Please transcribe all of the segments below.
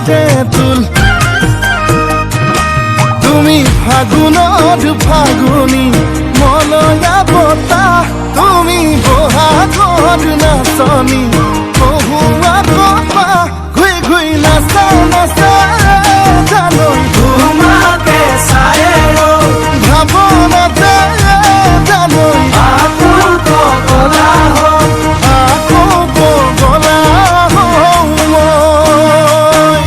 হাতে তুল তুমি ফাগুনত ফাগুনি মলয়া বতাহ তুমি বহাগত নাচনি কহুৱা কপা ঘুই ঘুই নাচা নাচা জানৈ তোমাকে চায়ে ভাৱনাতে জানৈ আকৌ পগলা হওঁ আকৌ পগলা হওঁ মই।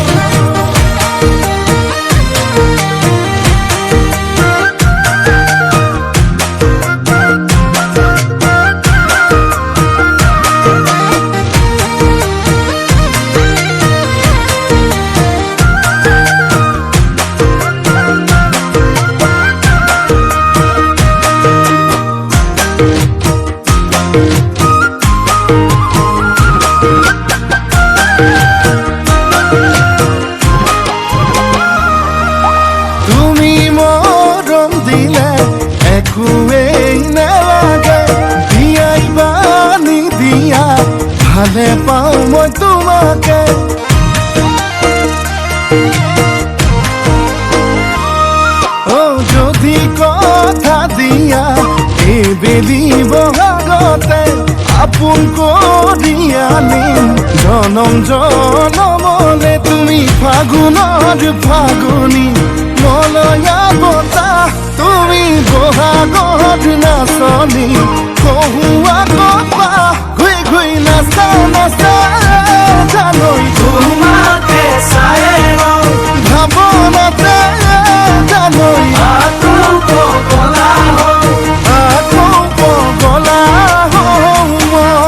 তুমি মৰম দিলে একোৱেই নালাগে দিয়াই বানি দিয়া ভালে পাওঁ মই তোমাকে যদি কথা দিয়া এইবেলি বহাগতে আপোন কৰি আনিম জনম জনমলে তুমি ফাগুনৰ ফাগুনি মলয়া বতাহ তুমি বহাগত নাচনি কহুৱা কপা ঘুই ঘুই নাচা নাচা জানৈ তোমাকে চায়ে ভাৱনাতে জানৈ আকৌ পগলা হওঁ আকৌ পগলা হওঁ মই।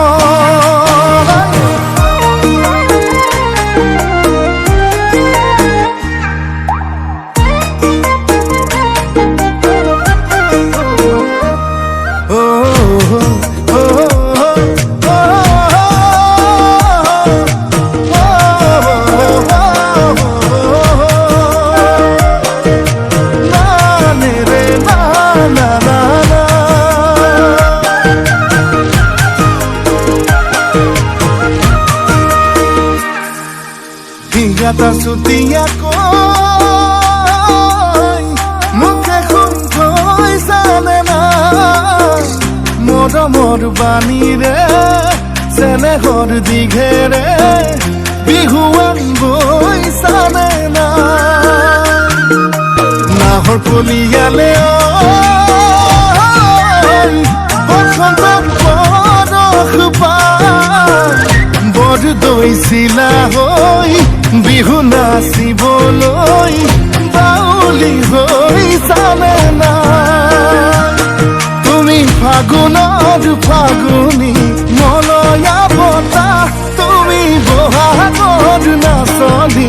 Hingga sutia koi muke khun koi sane na mor bani re sene hor dighere bihuan boi sane na nahor puliyale oi bosontor borokh pa বড় দৈছিলা হৈ বিহু নাচিবলৈ বাউলি হৈ জানে না তুমি ফাগুনৰ ফাগুনি মলয়া বতাহ তুমি বহাগত নাচনি